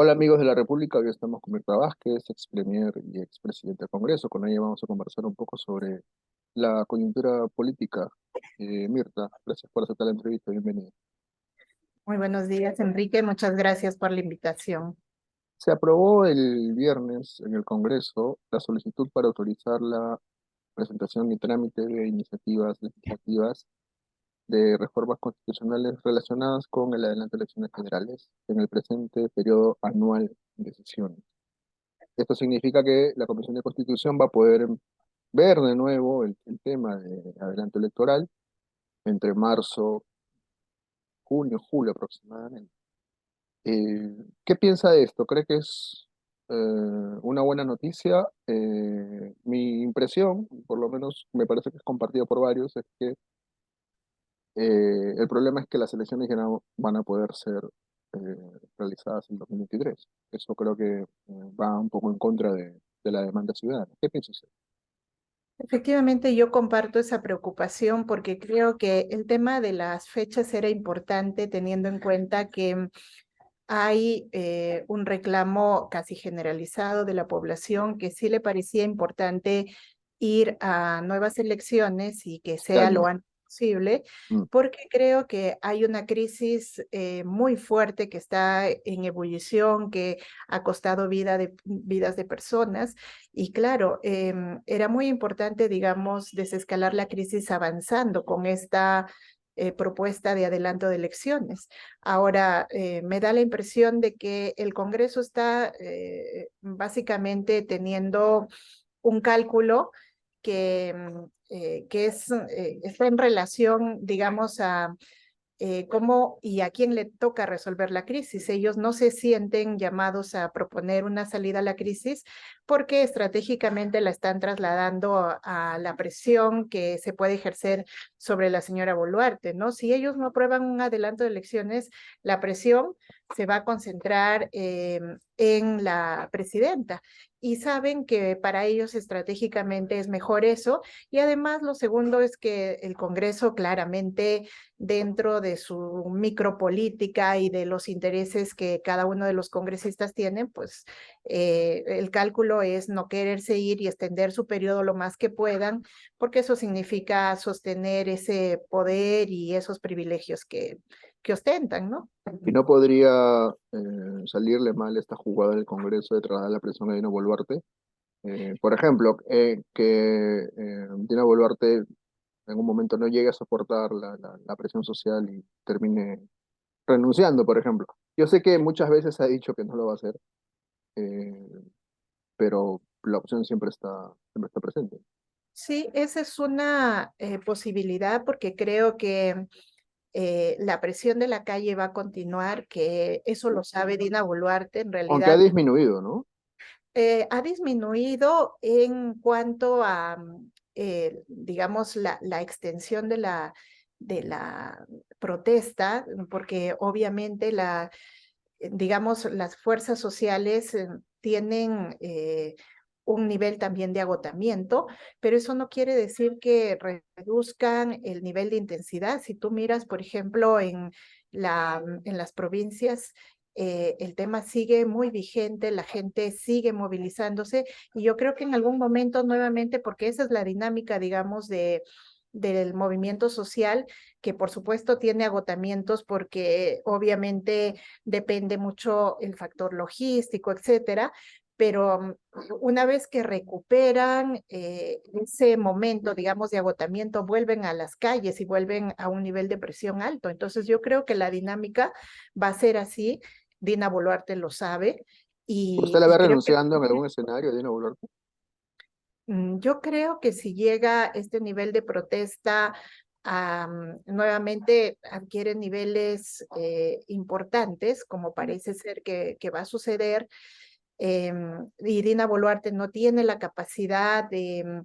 Hola amigos de la República, hoy estamos con Mirta Vázquez, ex premier y ex presidente del Congreso. Con ella vamos a conversar un poco sobre la coyuntura política. Mirta, gracias por aceptar la entrevista, bienvenida. Muy buenos días, Enrique. Muchas gracias por la invitación. Se aprobó el viernes en el Congreso la solicitud para autorizar la presentación y trámite de iniciativas legislativas de reformas constitucionales relacionadas con el adelanto de elecciones generales en el presente periodo anual de sesiones. Esto significa que la Comisión de Constitución va a poder ver de nuevo el tema de adelanto electoral entre marzo, junio, julio aproximadamente. ¿Qué piensa de esto? ¿Cree que es una buena noticia? Mi impresión, por lo menos me parece que es compartida por varios, es que el problema es que las elecciones ya no van a poder ser realizadas en 2023. Eso creo que va un poco en contra de la demanda ciudadana. ¿Qué piensa usted? Efectivamente, yo comparto esa preocupación porque creo que el tema de las fechas era importante teniendo en cuenta que hay un reclamo casi generalizado de la población que sí le parecía importante ir a nuevas elecciones y que Este sea lo año. antes posible, Mm. porque creo que hay una crisis muy fuerte que está en ebullición, que ha costado vidas de personas. Y claro, era muy importante, digamos, desescalar la crisis avanzando con esta propuesta de adelanto de elecciones. Ahora, me da la impresión de que el Congreso está básicamente teniendo un cálculo que está en relación, digamos, a cómo y a quién le toca resolver la crisis. Ellos no se sienten llamados a proponer una salida a la crisis porque estratégicamente la están trasladando a la presión que se puede ejercer sobre la señora Boluarte, ¿no? Si ellos no aprueban un adelanto de elecciones, la presión se va a concentrar en la presidenta y saben que para ellos estratégicamente es mejor eso. Y además lo segundo es que el Congreso claramente dentro de su micropolítica y de los intereses que cada uno de los congresistas tienen, pues el cálculo es no quererse ir y extender su periodo lo más que puedan, porque eso significa sostener ese poder y esos privilegios que ostentan, ¿no? ¿Y no podría salirle mal esta jugada del Congreso de trasladar la presión a Dina Boluarte? Por ejemplo, que Dina Boluarte en un momento no llegue a soportar la presión social y termine renunciando, por ejemplo. Yo sé que muchas veces ha dicho que no lo va a hacer, eh, pero la opción siempre está presente. Sí, esa es una posibilidad porque creo que la presión de la calle va a continuar, que eso lo sabe Dina Boluarte, en Aunque ha realidad disminuido, ¿no? ha disminuido en cuanto a, digamos, la extensión de la protesta, porque obviamente digamos, las fuerzas sociales tienen un nivel también de agotamiento, pero eso no quiere decir que reduzcan el nivel de intensidad. Si tú miras, por ejemplo, en las provincias, el tema sigue muy vigente, la gente sigue movilizándose y yo creo que en algún momento nuevamente, porque esa es la dinámica, digamos, del movimiento social, que por supuesto tiene agotamientos porque obviamente depende mucho el factor logístico, etcétera, pero una vez que recuperan ese momento, digamos, de agotamiento, vuelven a las calles y vuelven a un nivel de presión alto. Entonces yo creo que la dinámica va a ser así. Dina Boluarte lo sabe ¿Usted la ve y creo que renunciando en algún escenario, Dina Boluarte? yo creo que si llega este nivel de protesta, nuevamente adquiere niveles importantes, como parece ser que va a suceder, y Dina Boluarte no tiene la capacidad de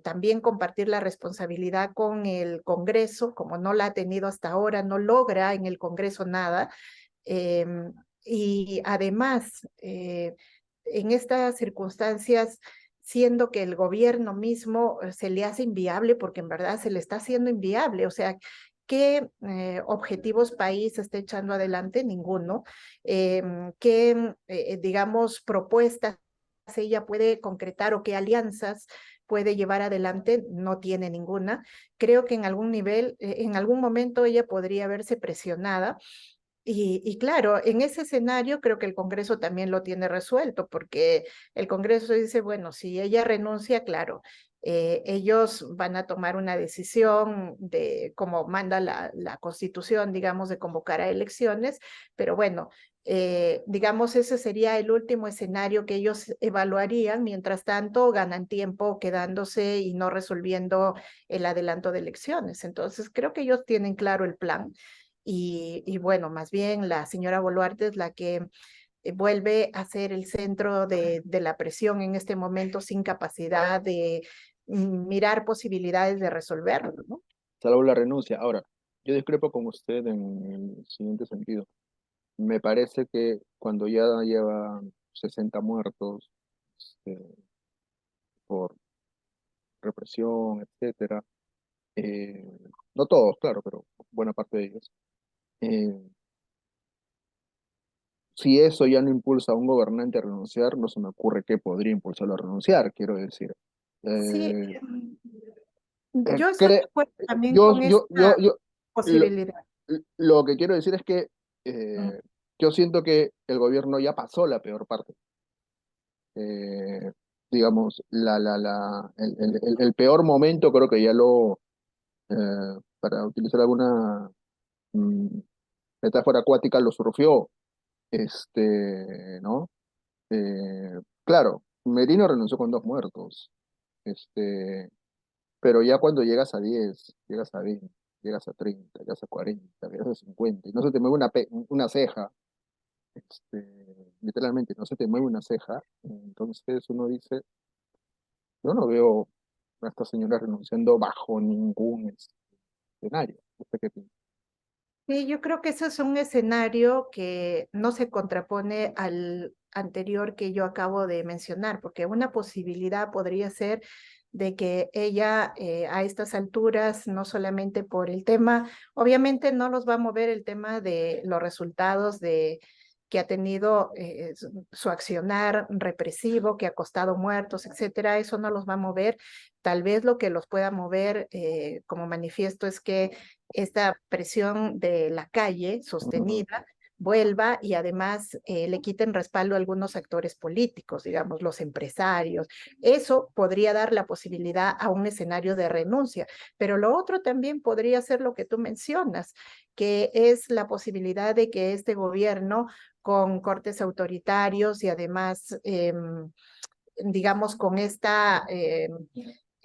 también compartir la responsabilidad con el Congreso, como no la ha tenido hasta ahora, no logra en el Congreso nada. Y además, en estas circunstancias, siendo que el gobierno mismo se le hace inviable, porque en verdad se le está haciendo inviable, o sea, ¿qué objetivos país está echando adelante? Ninguno. ¿Qué, digamos, propuestas ella puede concretar o qué alianzas puede llevar adelante? No tiene ninguna. Creo que en algún nivel, en algún momento ella podría verse presionada y claro, en ese escenario creo que el Congreso también lo tiene resuelto, porque el Congreso dice, bueno, si ella renuncia, claro, ellos van a tomar una decisión de como manda la Constitución, digamos, de convocar a elecciones, pero bueno, digamos, ese sería el último escenario que ellos evaluarían, mientras tanto ganan tiempo quedándose y no resolviendo el adelanto de elecciones. Entonces, creo que ellos tienen claro el plan. Y bueno, más bien la señora Boluarte es la que vuelve a ser el centro de la presión en este momento sin capacidad de mirar posibilidades de resolverlo, ¿no? Salvo la renuncia. Ahora, yo discrepo con usted en el siguiente sentido. Me parece que cuando ya lleva 60 muertos este, por represión, etcétera, eh, no todos, claro, pero buena parte de ellos, eh, si eso ya no impulsa a un gobernante a renunciar, no se me ocurre qué podría impulsarlo a renunciar, quiero decir. Sí, Eh, yo estoy de cre- acuerdo también yo, con yo, yo, esta yo, lo, posibilidad. lo que quiero decir es que Mm. yo siento que el gobierno ya pasó la peor parte. Eh, digamos, el peor momento creo que ya para utilizar alguna mm, metáfora acuática, lo surfeó, ¿no? Claro, Merino renunció con 2 muertos, este, pero ya cuando llegas a 10 llegas a 20 llegas a 30 llegas a 40 llegas a 50 y no se te mueve una ceja, literalmente no se te mueve una ceja, entonces uno dice, yo no veo a esta señora renunciando bajo ningún escenario. ¿Usted qué piensa? Sí, yo creo que ese es un escenario que no se contrapone al anterior que yo acabo de mencionar, porque una posibilidad podría ser de que ella a estas alturas, no solamente por el tema, obviamente no los va a mover el tema de los resultados de que ha tenido su accionar represivo, que ha costado muertos, etcétera, eso no los va a mover. Tal vez lo que los pueda mover como manifiesto es que esta presión de la calle Ujú. sostenida vuelva y además le quiten respaldo a algunos actores políticos, digamos, los empresarios. Eso podría dar la posibilidad a un escenario de renuncia, pero lo otro también podría ser lo que tú mencionas, que es la posibilidad de que este gobierno con cortes autoritarios y además, digamos, con esta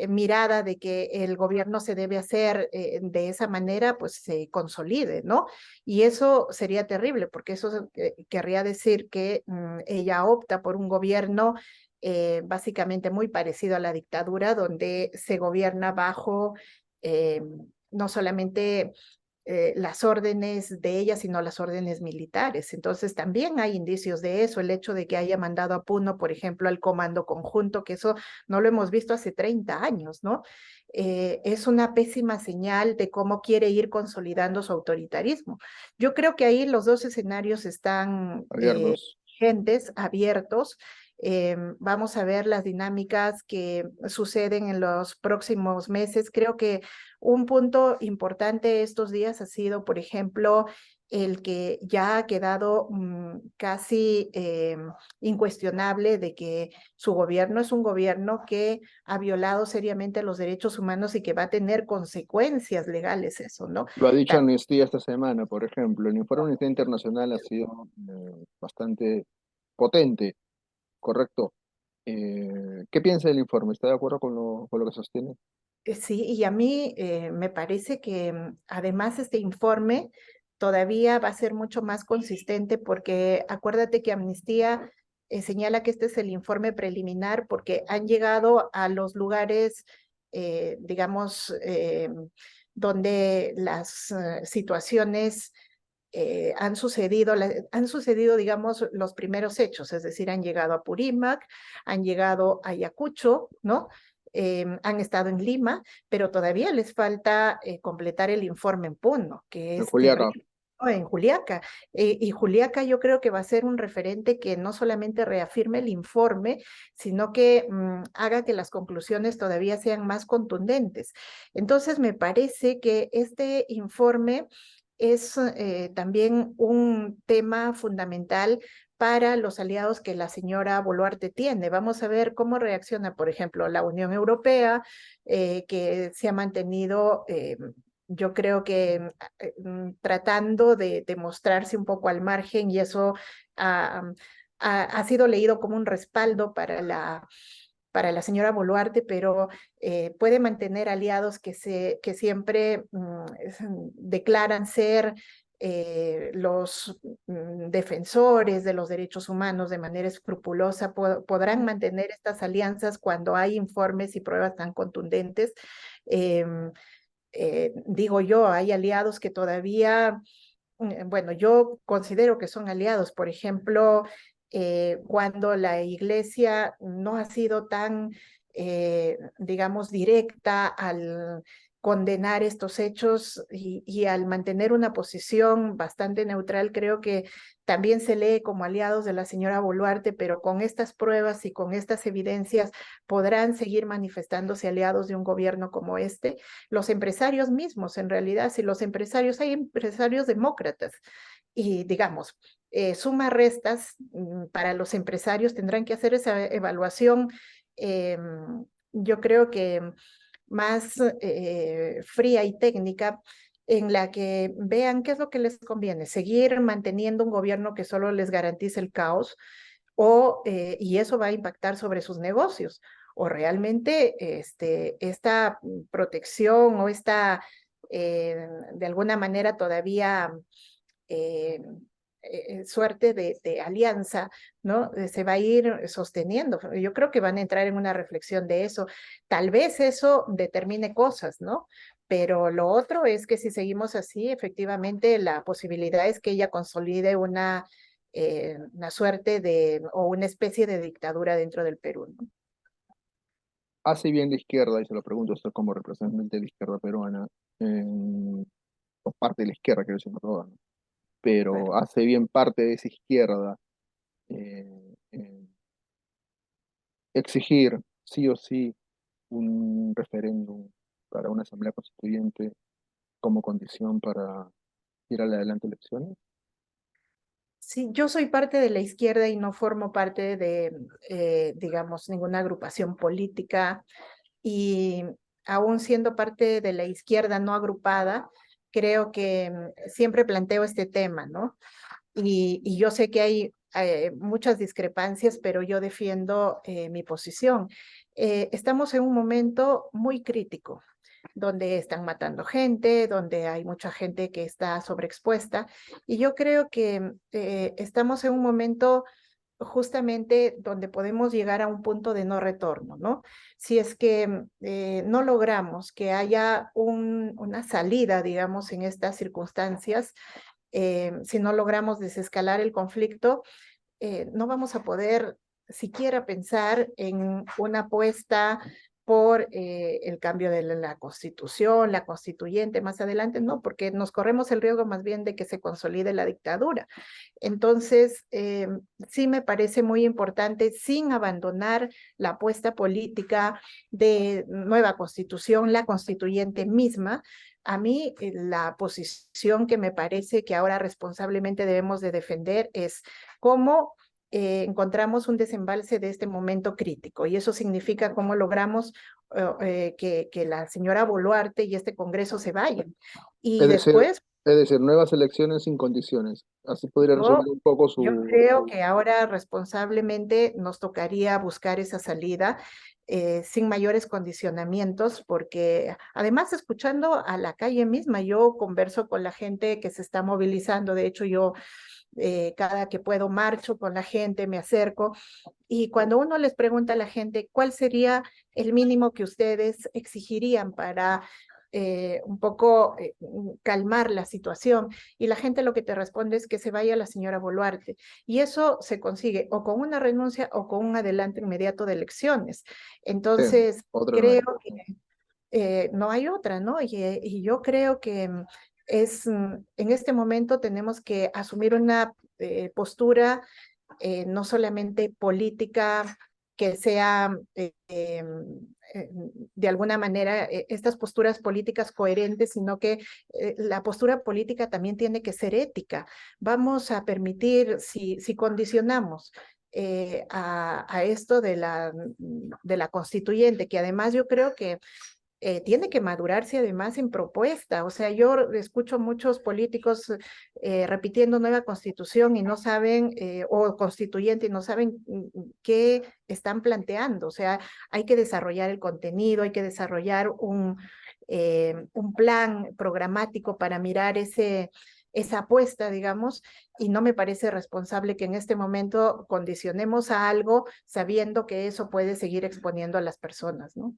mirada de que el gobierno se debe hacer de esa manera, pues se consolide, ¿no? Y eso sería terrible, porque eso querría decir que ella opta por un gobierno básicamente muy parecido a la dictadura, donde se gobierna bajo eh, no solamente las órdenes de ella, sino las órdenes militares. Entonces también hay indicios de eso, el hecho de que haya mandado a Puno, por ejemplo, al comando conjunto, que eso no lo hemos visto hace 30 años, ¿no? Es una pésima señal de cómo quiere ir consolidando su autoritarismo. Yo creo que ahí los dos escenarios están Abiertos. vigentes, abiertos. Vamos a ver las dinámicas que suceden en los próximos meses. Creo que un punto importante estos días ha sido, por ejemplo, el que ya ha quedado casi incuestionable de que su gobierno es un gobierno que ha violado seriamente los derechos humanos y que va a tener consecuencias legales eso, ¿no? Lo ha dicho También Amnistía esta semana, por ejemplo. El informe de Amnistía Internacional ha sido bastante potente, correcto. ¿Qué piensa del informe? ¿Está de acuerdo con lo que sostiene? Sí, y a mí me parece que además este informe todavía va a ser mucho más consistente porque acuérdate que Amnistía señala que este es el informe preliminar porque han llegado a los lugares, digamos, donde las situaciones han sucedido, digamos, los primeros hechos, es decir, han llegado a Purímac, han llegado a Ayacucho, ¿no? han estado en Lima, pero todavía les falta completar el informe en Puno, que En es Juliaca. terrible. ¿No? En Juliaca. Y Juliaca yo creo que va a ser un referente que no solamente reafirme el informe, sino que haga que las conclusiones todavía sean más contundentes. Entonces, me parece que este informe es también un tema fundamental para los aliados que la señora Boluarte tiene. Vamos a ver cómo reacciona, por ejemplo, la Unión Europea, que se ha mantenido, yo creo que tratando de mostrarse un poco al margen, y eso ha, ha sido leído como un respaldo para la señora Boluarte, pero puede mantener aliados que siempre declaran ser los defensores de los derechos humanos de manera escrupulosa, podrán mantener estas alianzas cuando hay informes y pruebas tan contundentes. Eh, Digo yo, hay aliados que todavía, bueno, yo considero que son aliados, por ejemplo, cuando la iglesia no ha sido tan, digamos, directa al condenar estos hechos y al mantener una posición bastante neutral, creo que también se lee como aliados de la señora Boluarte, pero con estas pruebas y con estas evidencias podrán seguir manifestándose aliados de un gobierno como este. Los empresarios mismos, en realidad, si los empresarios, hay empresarios demócratas y digamos, suma restas para los empresarios tendrán que hacer esa evaluación, eh, yo creo que más fría y técnica, en la que vean qué es lo que les conviene, seguir manteniendo un gobierno que solo les garantice el caos, y eso va a impactar sobre sus negocios, o realmente esta protección o esta, de alguna manera todavía eh, suerte de alianza, ¿no? Se va a ir sosteniendo. Yo creo que van a entrar en una reflexión de eso. Tal vez eso determine cosas, ¿no? Pero lo otro es que si seguimos así, efectivamente, la posibilidad es que ella consolide una suerte de, o una especie de dictadura dentro del Perú, ¿no? Hace bien de izquierda, y se lo pregunto a usted como representante de la izquierda peruana, o parte de la izquierda, quiero decir, no toda, ¿no? Claro. Pero hace bien parte de esa izquierda exigir sí o sí un referéndum para una asamblea constituyente como condición para ir adelante elecciones. Sí, yo soy parte de la izquierda y no formo parte de, digamos, ninguna agrupación política, y aún siendo parte de la izquierda no agrupada, creo que siempre planteo este tema, ¿no? Y yo sé que hay muchas discrepancias, pero yo defiendo mi posición. Estamos en un momento muy crítico, donde están matando gente, donde hay mucha gente que está sobreexpuesta, y yo creo que estamos en un momento justamente donde podemos llegar a un punto de no retorno, ¿no? Si es que no logramos que haya una salida, digamos, en estas circunstancias, si no logramos desescalar el conflicto, no vamos a poder siquiera pensar en una apuesta por el cambio de la constitución, la constituyente más adelante, no, porque nos corremos el riesgo más bien de que se consolide la dictadura. Entonces, sí me parece muy importante, sin abandonar la apuesta política de nueva constitución, la constituyente misma. A mí, la posición que me parece que ahora responsablemente debemos de defender es cómo encontramos un desembalse de este momento crítico, y eso significa cómo logramos que la señora Boluarte y este Congreso se vayan. Y Es decir, después, es decir, nuevas elecciones sin condiciones. Así podría resumir yo, un poco yo su... creo que ahora responsablemente nos tocaría buscar esa salida sin mayores condicionamientos, porque además escuchando a la calle misma, yo converso con la gente que se está movilizando. De hecho, yo cada que puedo marcho con la gente, me acerco, y cuando uno les pregunta a la gente cuál sería el mínimo que ustedes exigirían para un poco calmar la situación, y la gente lo que te responde es que se vaya la señora Boluarte, y eso se consigue o con una renuncia o con un adelanto inmediato de elecciones. Sí, Entonces, otro no creo hay. que no hay otra, ¿no? Y yo creo que en este momento tenemos que asumir una postura no solamente política, que sea de alguna manera estas posturas políticas coherentes, sino que la postura política también tiene que ser ética. Vamos a permitir, si condicionamos a esto de la constituyente, que además yo creo que tiene que madurarse además en propuesta. O sea, yo escucho muchos políticos repitiendo nueva constitución y no saben, o constituyente y no saben qué están planteando. O sea, hay que desarrollar el contenido, hay que desarrollar un plan programático para mirar esa apuesta, digamos, y no me parece responsable que en este momento condicionemos a algo sabiendo que eso puede seguir exponiendo a las personas, ¿no?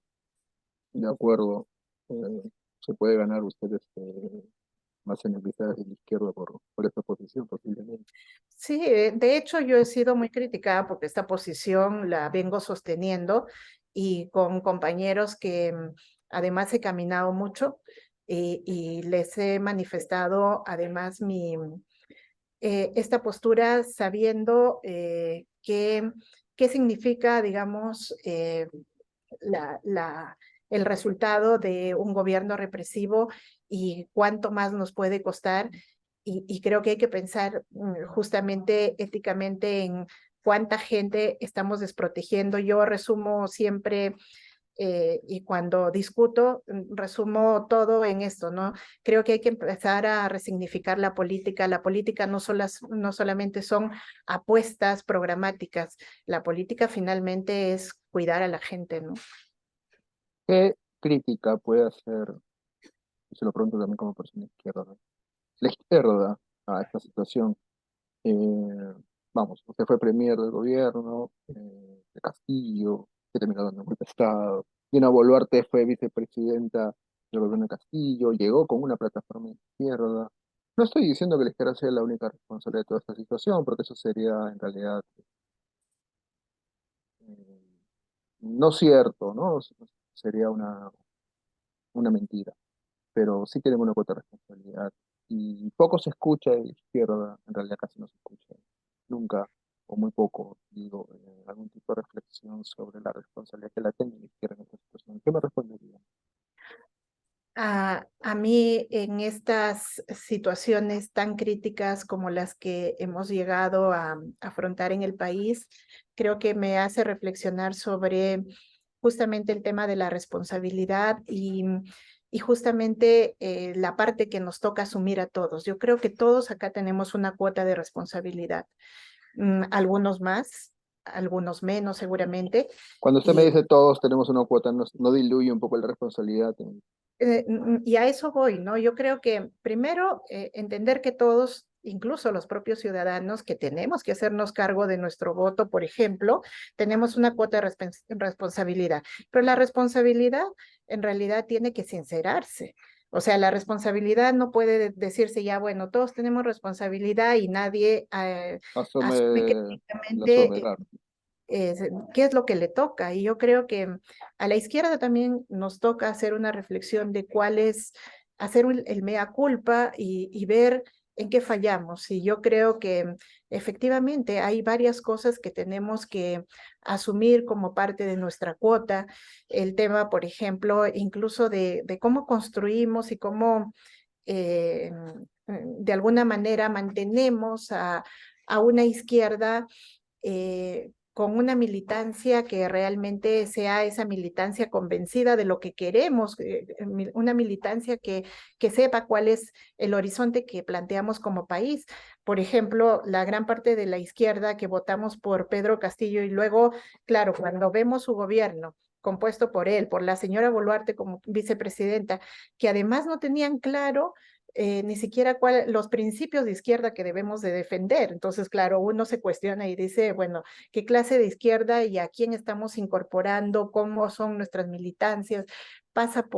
De acuerdo. Se puede ganar usted más en el de la izquierda por esta posición, posiblemente. Sí, de hecho yo he sido muy criticada porque esta posición la vengo sosteniendo y con compañeros que además he caminado mucho y les he manifestado además esta postura sabiendo qué significa, digamos, la, la, el resultado de un gobierno represivo y cuánto más nos puede costar. Y creo que hay que pensar justamente éticamente en cuánta gente estamos desprotegiendo. Yo resumo siempre y cuando discuto, resumo todo en esto, ¿no? Creo que hay que empezar a resignificar la política. La política no solamente son apuestas programáticas, la política finalmente es cuidar a la gente, ¿no? ¿Qué crítica puede hacer, y se lo pregunto también como persona izquierda, ¿no? La izquierda a esta situación? Eh, Vamos, usted fue premier del gobierno de Castillo, que terminó dando un golpe de Estado. Dina Boluarte fue vicepresidenta del gobierno de Castillo, llegó con una plataforma de izquierda. No estoy diciendo que la izquierda sea la única responsable de toda esta situación, porque eso sería en realidad eh, no cierto, ¿no? Sería una mentira, pero sí tenemos una cuota de responsabilidad. Y poco se escucha de la izquierda, en realidad casi no se escucha, nunca o muy poco, digo, algún tipo de reflexión sobre la responsabilidad que la tiene la izquierda en esta situación. ¿Qué me respondería? A mí en estas situaciones tan críticas como las que hemos llegado a afrontar en el país, creo que me hace reflexionar sobre justamente el tema de la responsabilidad y justamente la parte que nos toca asumir a todos. Yo creo que todos acá tenemos una cuota de responsabilidad, algunos más, algunos menos seguramente. Cuando usted me Y dice todos tenemos una cuota, ¿no diluye un poco la responsabilidad? y a eso voy, ¿no? Yo creo que primero entender que todos, incluso los propios ciudadanos, que tenemos que hacernos cargo de nuestro voto, por ejemplo, tenemos una cuota de responsabilidad, pero la responsabilidad en realidad tiene que sincerarse. O sea, la responsabilidad no puede decirse ya, bueno, todos tenemos responsabilidad y nadie Asume asume que la efectivamente soberanía. eh, qué es lo que le toca. Y yo creo que a la izquierda también nos toca hacer una reflexión de cuál es, hacer el mea culpa y ver en qué fallamos. Y yo creo que efectivamente hay varias cosas que tenemos que asumir como parte de nuestra cuota. El tema, por ejemplo, incluso de cómo construimos y cómo de alguna manera mantenemos a una izquierda con una militancia que realmente sea esa militancia convencida de lo que queremos, una militancia que sepa cuál es el horizonte que planteamos como país. Por ejemplo, la gran parte de la izquierda que votamos por Pedro Castillo y luego, claro, cuando vemos su gobierno compuesto por él, por la señora Boluarte como vicepresidenta, que además no tenían claro ni siquiera los principios de izquierda que debemos de defender. Entonces, claro, uno se cuestiona y dice, bueno, ¿qué clase de izquierda y a quién estamos incorporando? ¿Cómo son nuestras militancias? pasa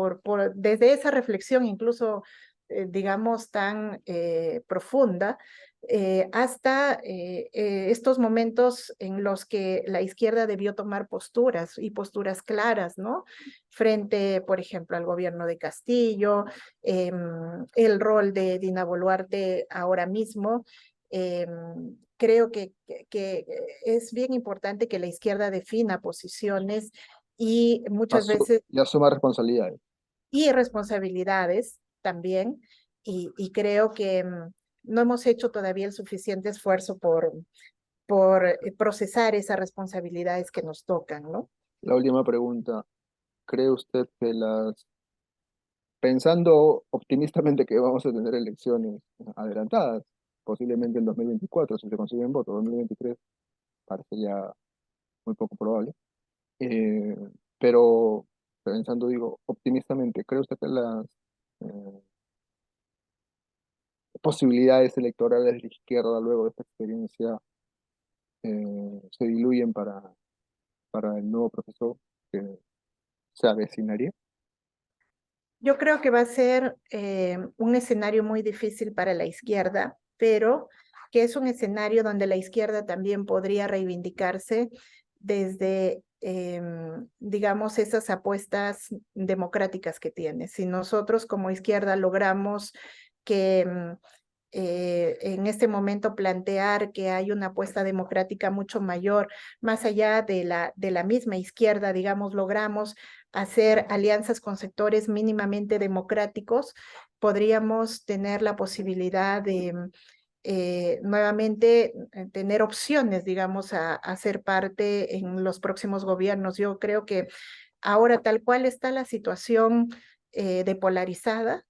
desde esa reflexión incluso, digamos, tan profunda, hasta estos momentos en los que la izquierda debió tomar posturas y posturas claras, ¿no? Frente, por ejemplo, al gobierno de Castillo, el rol de Dina Boluarte ahora mismo. Creo que es bien importante que la izquierda defina posiciones y muchas veces Y asuma responsabilidades. y responsabilidades también, y creo que no hemos hecho todavía el suficiente esfuerzo por procesar esas responsabilidades que nos tocan, ¿no? La última pregunta, ¿cree usted que pensando optimistamente que vamos a tener elecciones adelantadas, posiblemente en 2024, si se consiguen votos, 2023 parece ya muy poco probable, eh, pero pensando, digo, optimistamente, ¿cree usted que las eh, posibilidades electorales de la izquierda luego de esta experiencia se diluyen para el nuevo proceso que se avecinaría? Yo creo que va a ser un escenario muy difícil para la izquierda, pero que es un escenario donde la izquierda también podría reivindicarse desde, digamos, esas apuestas democráticas que tiene. Si nosotros como izquierda logramos que en este momento plantear que hay una apuesta democrática mucho mayor, más allá de la misma izquierda, digamos, logramos hacer alianzas con sectores mínimamente democráticos, podríamos tener la posibilidad de nuevamente tener opciones, digamos, a ser parte en los próximos gobiernos. Yo creo que ahora, tal cual está la situación de polarizada,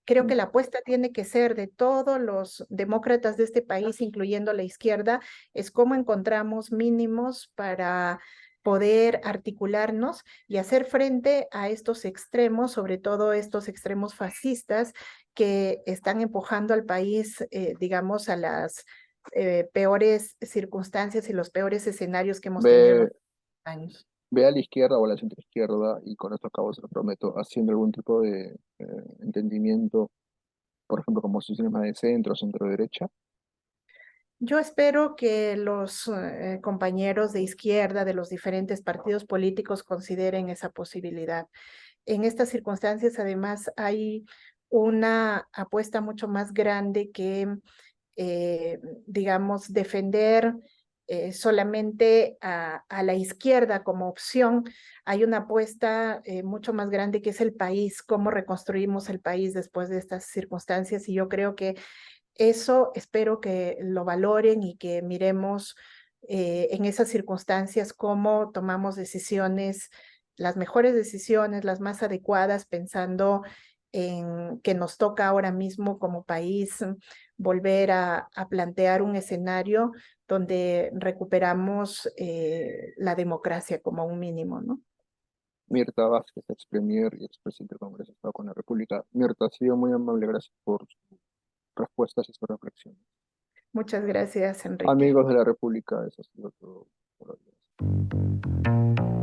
creo que la apuesta tiene que ser de todos los demócratas de este país, incluyendo la izquierda, es cómo encontramos mínimos para poder articularnos y hacer frente a estos extremos, sobre todo estos extremos fascistas que están empujando al país, digamos, a las peores circunstancias y los peores escenarios que hemos tenido en los ¿Ve, años. ve a la izquierda o a la centroizquierda, y con esto acabo, se lo prometo, haciendo algún tipo de entendimiento, por ejemplo, como sistemas de centro, centro-derecha? Yo espero que los compañeros de izquierda de los diferentes partidos políticos consideren esa posibilidad. En estas circunstancias, además, hay una apuesta mucho más grande que, digamos, defender solamente a la izquierda como opción. Hay una apuesta mucho más grande que es el país, cómo reconstruimos el país después de estas circunstancias. Y yo creo que eso espero que lo valoren y que miremos en esas circunstancias cómo tomamos decisiones, las mejores decisiones, las más adecuadas, pensando en que nos toca ahora mismo como país volver a plantear un escenario donde recuperamos la democracia como un mínimo, ¿no? Mirta Vázquez, ex premier y ex presidente del Congreso del Estado con la República. Mirta, ha sido muy amable, gracias por sus respuestas y sus reflexiones. Muchas gracias, Enrique. Amigos de la República, eso ha sido todo por hoy.